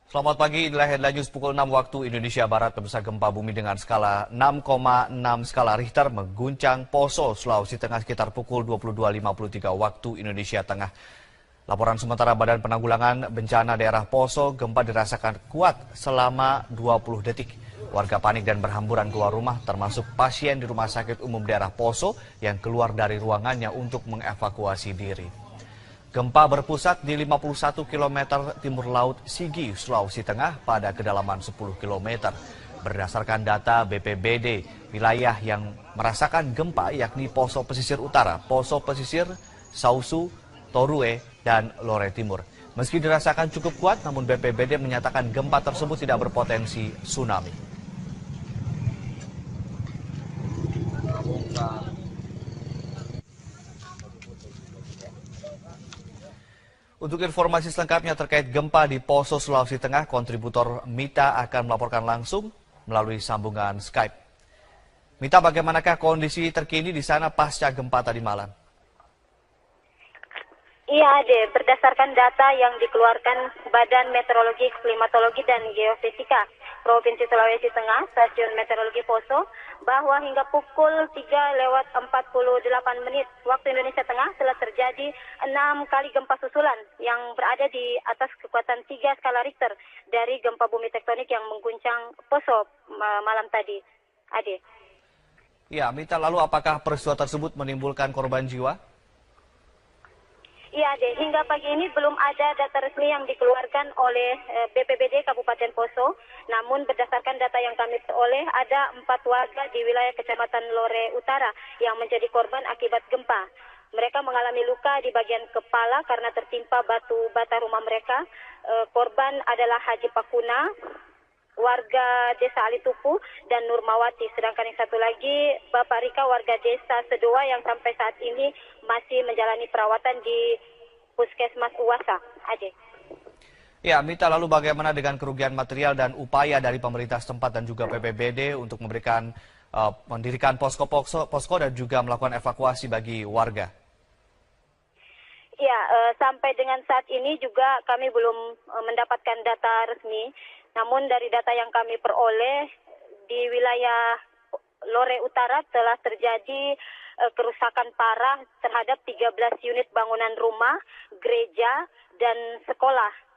Selamat pagi, inilah headline news pukul 6 waktu Indonesia Barat. Pemirsa, gempa bumi dengan skala 6,6 skala Richter mengguncang Poso, Sulawesi Tengah sekitar pukul 22.53 waktu Indonesia Tengah. Laporan sementara Badan Penanggulangan Bencana Daerah Poso, gempa dirasakan kuat selama 20 detik. Warga panik dan berhamburan keluar rumah, termasuk pasien di Rumah Sakit Umum Daerah Poso yang keluar dari ruangannya untuk mengevakuasi diri. Gempa berpusat di 51 km timur laut Sigi, Sulawesi Tengah pada kedalaman 10 km. Berdasarkan data BPBD, wilayah yang merasakan gempa yakni Poso Pesisir Utara, Poso Pesisir, Sausu, Torue, dan Lore Timur. Meski dirasakan cukup kuat, namun BPBD menyatakan gempa tersebut tidak berpotensi tsunami. Untuk informasi selengkapnya terkait gempa di Poso, Sulawesi Tengah, kontributor Mita akan melaporkan langsung melalui sambungan Skype. Mita, bagaimanakah kondisi terkini di sana pasca gempa tadi malam? Iya, Ade. Berdasarkan data yang dikeluarkan Badan Meteorologi, Klimatologi, dan Geofisika Provinsi Sulawesi Tengah, Stasiun Meteorologi Poso, bahwa hingga pukul 3:48 waktu Indonesia Tengah telah terjadi 6 kali gempa susulan yang berada di atas kekuatan 3 skala Richter dari gempa bumi tektonik yang mengguncang Poso malam tadi. Ade. Ya, Mita, lalu apakah peristiwa tersebut menimbulkan korban jiwa? Iya, Ade. Hingga pagi ini belum ada data resmi yang dikeluarkan oleh BPBD Kabupaten Poso. Namun berdasarkan data yang kami peroleh, ada 4 warga di wilayah Kecamatan Lore Utara yang menjadi korban akibat gempa. Mereka mengalami luka di bagian kepala karena tertimpa batu bata rumah mereka. Korban adalah Haji Pakuna, warga Desa Alitupu, dan Nurmawati. Sedangkan yang satu lagi, Bapak Rika, warga Desa Sedoa yang sampai saat ini masih menjalani perawatan di Puskesmas Uwasa. Ade. Ya, Mita, lalu bagaimana dengan kerugian material dan upaya dari pemerintah setempat dan juga BPBD untuk mendirikan posko dan juga melakukan evakuasi bagi warga? Ya, sampai dengan saat ini juga kami belum mendapatkan data resmi. Namun dari data yang kami peroleh, di wilayah Lore Utara telah terjadi kerusakan parah terhadap 13 unit bangunan rumah, gereja, dan sekolah.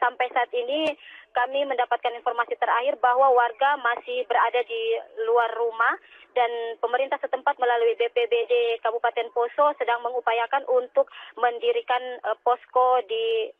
Sampai saat ini kami mendapatkan informasi terakhir bahwa warga masih berada di luar rumah dan pemerintah setempat melalui BPBD Kabupaten Poso sedang mengupayakan untuk mendirikan posko di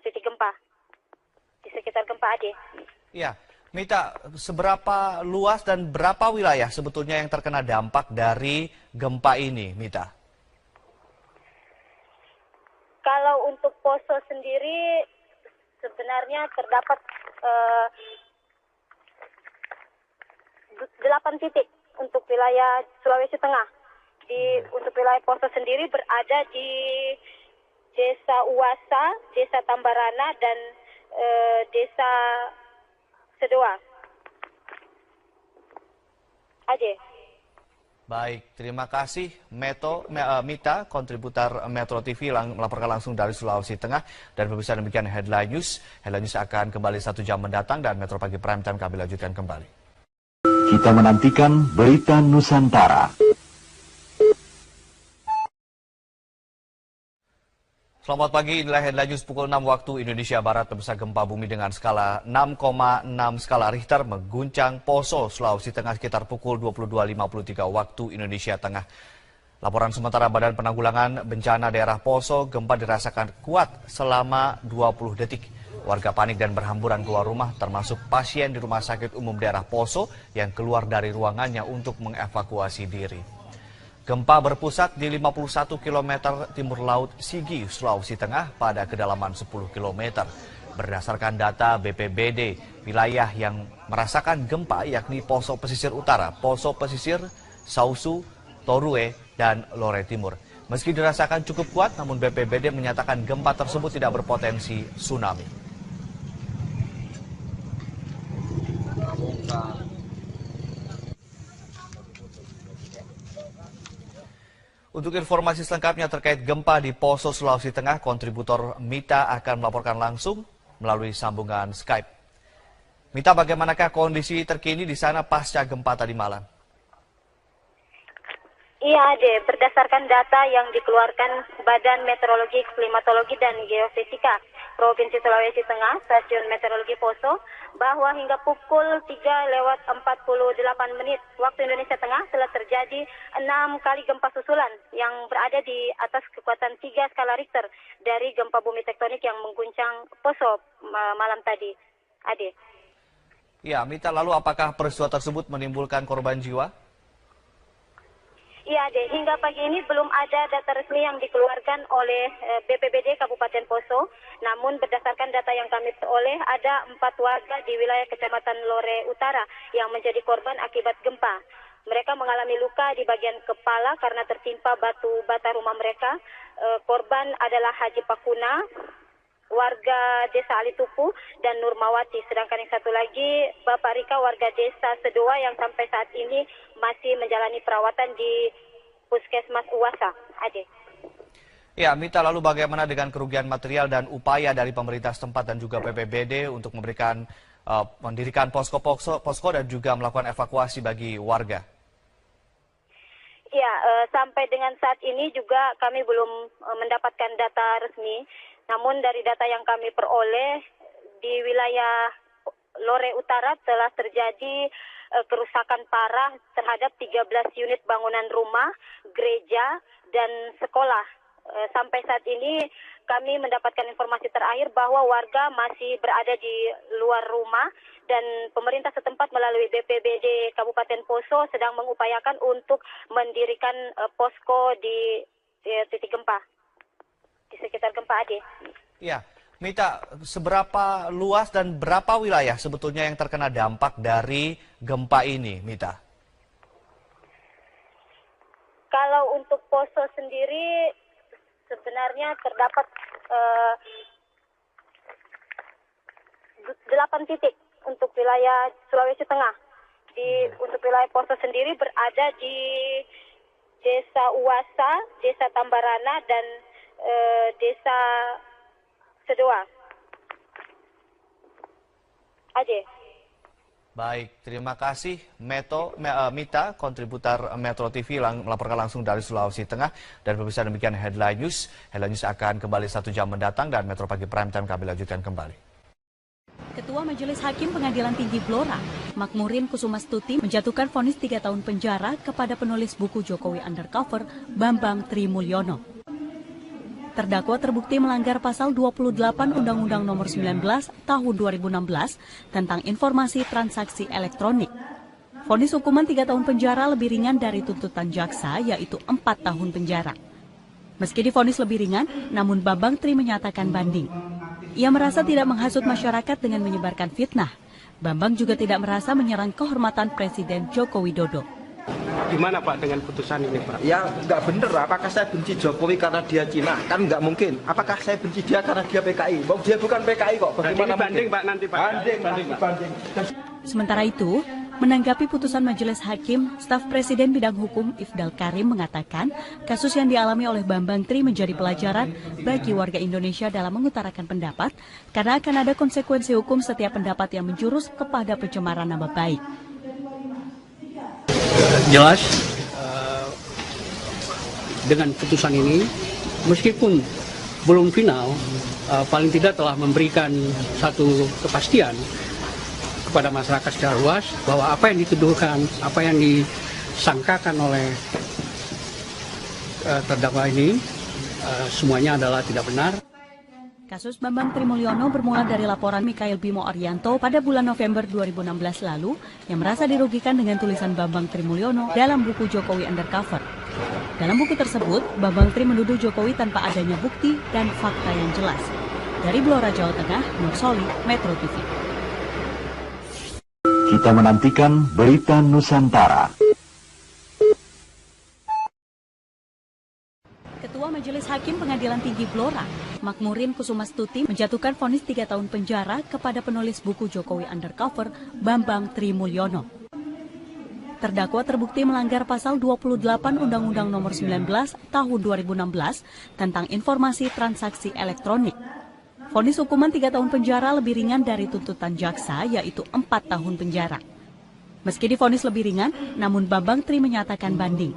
titik gempa, di sekitar gempa, Ade. Ya, Mita, seberapa luas dan berapa wilayah sebetulnya yang terkena dampak dari gempa ini, Mita? Kalau untuk Poso sendiri sebenarnya terdapat 8 titik untuk wilayah Sulawesi Tengah. Untuk wilayah Poso sendiri berada di Desa Uwasa, Desa Tambarana, dan Desa Sedoa. Ade. Baik, terima kasih Mita, kontributor Metro TV melaporkan langsung dari Sulawesi Tengah. Dan pemirsa, demikian Headline News. Headline News akan kembali 1 jam mendatang dan Metro Pagi Prime Time kami lanjutkan kembali. Kita menantikan berita Nusantara. Selamat pagi, inilah Headline News pukul 6 waktu Indonesia Barat. Pemirsa, gempa bumi dengan skala 6,6 skala Richter mengguncang Poso, Sulawesi Tengah sekitar pukul 22.53 waktu Indonesia Tengah. Laporan sementara Badan Penanggulangan Bencana Daerah Poso, gempa dirasakan kuat selama 20 detik. Warga panik dan berhamburan keluar rumah, termasuk pasien di Rumah Sakit Umum Daerah Poso yang keluar dari ruangannya untuk mengevakuasi diri. Gempa berpusat di 51 km timur laut Sigi, Sulawesi Tengah pada kedalaman 10 km. Berdasarkan data BPBD, wilayah yang merasakan gempa yakni Poso Pesisir Utara, Poso Pesisir, Sausu, Torue, dan Lore Timur. Meski dirasakan cukup kuat, namun BPBD menyatakan gempa tersebut tidak berpotensi tsunami. Untuk informasi selengkapnya terkait gempa di Poso, Sulawesi Tengah, kontributor Mita akan melaporkan langsung melalui sambungan Skype. Mita, bagaimanakah kondisi terkini di sana pasca gempa tadi malam? Iya, Ade. Berdasarkan data yang dikeluarkan Badan Meteorologi, Klimatologi, dan Geofisika Provinsi Sulawesi Tengah, Stasiun Meteorologi Poso, bahwa hingga pukul 3:48 waktu Indonesia Tengah telah terjadi 6 kali gempa susulan yang berada di atas kekuatan 3 skala Richter dari gempa bumi tektonik yang mengguncang Poso malam tadi. Ade. Ya, Mita, lalu apakah peristiwa tersebut menimbulkan korban jiwa? Iya, Ade. Hingga pagi ini belum ada data resmi yang dikeluarkan oleh BPBD Kabupaten Poso. Namun berdasarkan data yang kami peroleh, ada 4 warga di wilayah Kecamatan Lore Utara yang menjadi korban akibat gempa. Mereka mengalami luka di bagian kepala karena tertimpa batu bata rumah mereka. Korban adalah Haji Pakuna, warga Desa Alitupu, dan Nurmawati. Sedangkan yang satu lagi, Bapak Rika, warga Desa Sedoa yang sampai saat ini masih menjalani perawatan di Puskesmas Uwasa. Ade. Ya, Mita, lalu bagaimana dengan kerugian material dan upaya dari pemerintah setempat dan juga BPBD untuk mendirikan posko dan juga melakukan evakuasi bagi warga? Ya, sampai dengan saat ini juga kami belum mendapatkan data resmi. Namun dari data yang kami peroleh, di wilayah Lore Utara telah terjadi kerusakan parah terhadap 13 unit bangunan rumah, gereja, dan sekolah. Sampai saat ini kami mendapatkan informasi terakhir bahwa warga masih berada di luar rumah dan pemerintah setempat melalui BPBD Kabupaten Poso sedang mengupayakan untuk mendirikan posko di titik gempa, di sekitar gempa, Ade. Ya, Mita, seberapa luas dan berapa wilayah sebetulnya yang terkena dampak dari gempa ini, Mita? Kalau untuk Poso sendiri sebenarnya terdapat 8 titik untuk wilayah Sulawesi Tengah. Untuk wilayah Poso sendiri berada di Desa Uwasa, Desa Tambarana, dan Desa Sedoa. Ade. Baik, terima kasih Mita, kontributor Metro TV melaporkan langsung dari Sulawesi Tengah. Dan pemirsa, demikian Headline News. Headline News akan kembali 1 jam mendatang dan Metro Pagi Prime Time kami lanjutkan kembali. Ketua Majelis Hakim Pengadilan Tinggi Blora, Makmurin Kusumastuti, menjatuhkan vonis 3 tahun penjara kepada penulis buku Jokowi Undercover, Bambang Trimulyono. Terdakwa terbukti melanggar pasal 28 Undang-Undang Nomor 19 Tahun 2016 tentang informasi transaksi elektronik. Vonis hukuman 3 tahun penjara lebih ringan dari tuntutan jaksa, yaitu 4 tahun penjara. Meski divonis lebih ringan, namun Bambang Tri menyatakan banding. Ia merasa tidak menghasut masyarakat dengan menyebarkan fitnah. Bambang juga tidak merasa menyerang kehormatan Presiden Joko Widodo. Gimana Pak dengan putusan ini Pak? Ya nggak bener, apakah saya benci Jokowi karena dia Cina? Kan nggak mungkin. Apakah saya benci dia karena dia PKI? Dia bukan PKI kok. Bagaimana banding Pak nanti Pak? Banding. Sementara itu, menanggapi putusan Majelis Hakim, staf Presiden Bidang Hukum Ifdal Karim mengatakan kasus yang dialami oleh Bambang Tri menjadi pelajaran bagi warga Indonesia dalam mengutarakan pendapat karena akan ada konsekuensi hukum setiap pendapat yang menjurus kepada pencemaran nama baik. Jelas dengan putusan ini, meskipun belum final, paling tidak telah memberikan satu kepastian kepada masyarakat secara luas bahwa apa yang dituduhkan, apa yang disangkakan oleh terdakwa ini semuanya adalah tidak benar. Kasus Bambang Trimulyono bermula dari laporan Mikhail Bimo Arianto pada bulan November 2016 lalu yang merasa dirugikan dengan tulisan Bambang Trimulyono dalam buku Jokowi Undercover. Dalam buku tersebut, Bambang Tri menuduh Jokowi tanpa adanya bukti dan fakta yang jelas. Dari Blora, Jawa Tengah, Nur Soli, Metro TV. Kita menantikan berita Nusantara. Ketua Majelis Hakim Pengadilan Tinggi Blora, Makmurin Kusumastuti, menjatuhkan vonis 3 tahun penjara kepada penulis buku Jokowi Undercover, Bambang Trimulyono. Terdakwa terbukti melanggar pasal 28 Undang-Undang Nomor 19 Tahun 2016 tentang informasi transaksi elektronik. Vonis hukuman 3 tahun penjara lebih ringan dari tuntutan jaksa, yaitu 4 tahun penjara. Meski divonis lebih ringan, namun Bambang Tri menyatakan banding.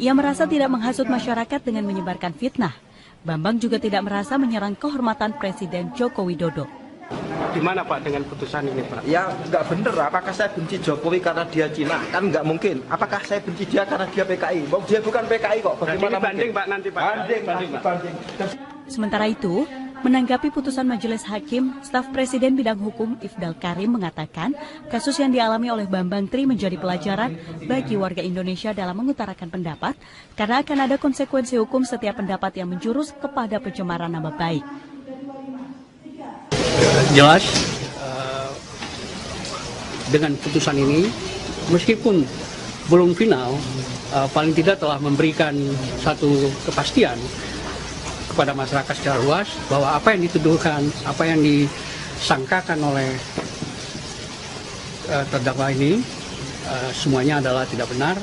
Ia merasa tidak menghasut masyarakat dengan menyebarkan fitnah. Bambang juga tidak merasa menyerang kehormatan Presiden Joko Widodo. Gimana Pak dengan putusan ini Pak? Ya nggak bener, apakah saya benci Jokowi karena dia Cina? Kan nggak mungkin. Apakah saya benci dia karena dia PKI? Bang, dia bukan PKI kok, bagaimana banding mungkin? Pak nanti Pak? Banding. Sementara itu, menanggapi putusan Majelis Hakim, staf Presiden Bidang Hukum Ifdal Karim mengatakan kasus yang dialami oleh Bambang Tri menjadi pelajaran bagi warga Indonesia dalam mengutarakan pendapat karena akan ada konsekuensi hukum setiap pendapat yang menjurus kepada pencemaran nama baik. Jelas, dengan putusan ini, meskipun belum final, paling tidak telah memberikan satu kepastian kepada masyarakat secara luas bahwa apa yang dituduhkan, apa yang disangkakan oleh terdakwa ini semuanya adalah tidak benar.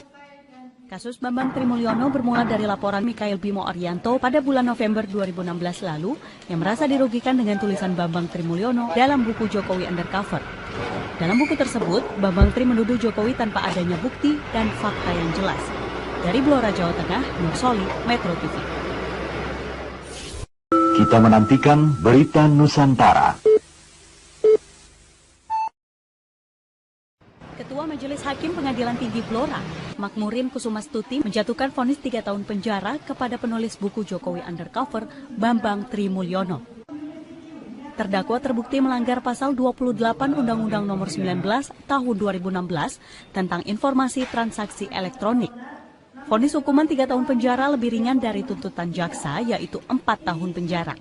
Kasus Bambang Tri Mulyono bermula dari laporan Mikhail Bimo Arianto pada bulan November 2016 lalu yang merasa dirugikan dengan tulisan Bambang Tri Mulyono dalam buku Jokowi Undercover. Dalam buku tersebut, Bambang Tri menuduh Jokowi tanpa adanya bukti dan fakta yang jelas. Dari Blora, Jawa Tengah, Nur Soli, Metro TV. Kita menantikan berita Nusantara. Ketua Majelis Hakim Pengadilan Tinggi Blora, Makmurin Kusumastuti menjatuhkan vonis 3 tahun penjara kepada penulis buku Jokowi Undercover, Bambang Tri Mulyono. Terdakwa terbukti melanggar pasal 28 Undang-Undang Nomor 19 Tahun 2016 tentang informasi transaksi elektronik. Vonis hukuman 3 tahun penjara lebih ringan dari tuntutan jaksa, yaitu 4 tahun penjara.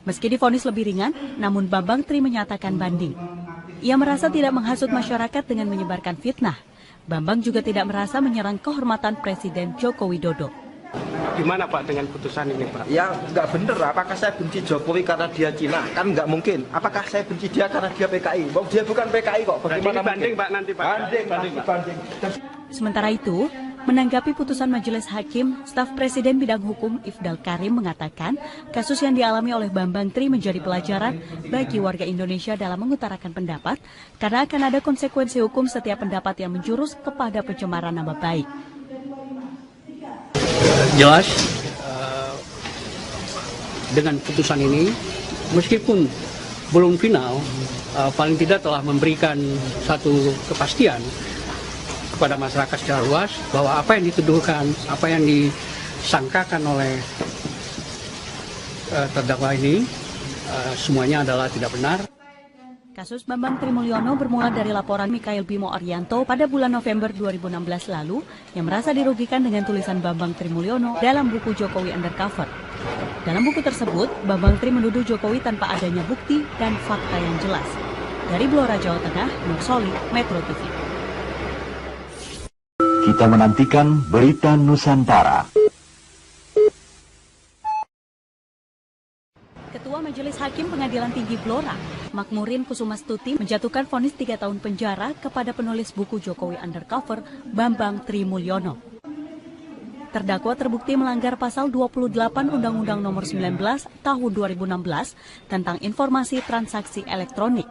Meski divonis lebih ringan, namun Bambang Tri menyatakan banding. Ia merasa tidak menghasut masyarakat dengan menyebarkan fitnah. Bambang juga tidak merasa menyerang kehormatan Presiden Joko Widodo. Gimana Pak dengan putusan ini Pak? Ya nggak bener, apakah saya benci Jokowi karena dia Cina? Kan nggak mungkin. Apakah saya benci dia karena dia PKI? Bang, dia bukan PKI kok, bagaimana banding mungkin? Pak nanti Pak? Banding. Sementara itu, menanggapi putusan Majelis Hakim, staf Presiden Bidang Hukum Ifdal Karim mengatakan kasus yang dialami oleh Bambang Tri menjadi pelajaran bagi warga Indonesia dalam mengutarakan pendapat karena akan ada konsekuensi hukum setiap pendapat yang menjurus kepada pencemaran nama baik. Jelas, dengan putusan ini, meskipun belum final, paling tidak telah memberikan satu kepastian kepada masyarakat secara luas bahwa apa yang dituduhkan, apa yang disangkakan oleh terdakwa ini semuanya adalah tidak benar. Kasus Bambang Tri Mulyono bermula dari laporan Mikhail Bimo Arianto pada bulan November 2016 lalu yang merasa dirugikan dengan tulisan Bambang Tri Mulyono dalam buku Jokowi Undercover. Dalam buku tersebut, Bambang Tri menuduh Jokowi tanpa adanya bukti dan fakta yang jelas. Dari Blora, Jawa Tengah, Nur Soli, Metro TV. Kita menantikan berita Nusantara. Ketua Majelis Hakim Pengadilan Tinggi Blora, Makmurin Kusumastuti menjatuhkan vonis 3 tahun penjara kepada penulis buku Jokowi Undercover, Bambang Tri Mulyono. Terdakwa terbukti melanggar pasal 28 Undang-Undang Nomor 19 Tahun 2016 tentang informasi transaksi elektronik.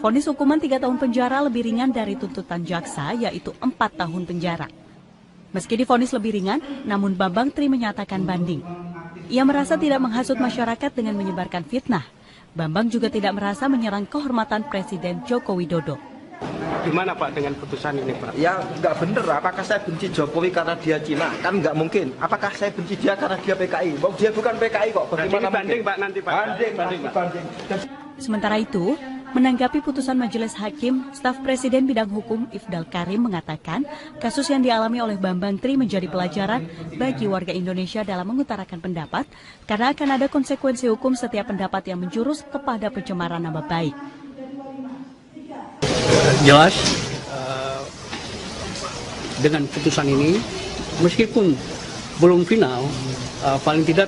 Vonis hukuman 3 tahun penjara lebih ringan dari tuntutan jaksa, yaitu 4 tahun penjara. Meski divonis lebih ringan, namun Bambang Tri menyatakan banding. Ia merasa tidak menghasut masyarakat dengan menyebarkan fitnah. Bambang juga tidak merasa menyerang kehormatan Presiden Joko Widodo. Gimana Pak dengan putusan ini Pak? Ya nggak bener, apakah saya benci Jokowi karena dia Cina? Kan nggak mungkin. Apakah saya benci dia karena dia PKI? Bang, dia bukan PKI kok, bagaimana banding mungkin? Pak nanti Pak? Banding. Sementara itu, menanggapi putusan Majelis Hakim, staf Presiden Bidang Hukum Ifdal Karim mengatakan kasus yang dialami oleh Bambang Tri menjadi pelajaran bagi warga Indonesia dalam mengutarakan pendapat karena akan ada konsekuensi hukum setiap pendapat yang menjurus kepada pencemaran nama baik. Jelas, dengan putusan ini, meskipun belum final, paling tidak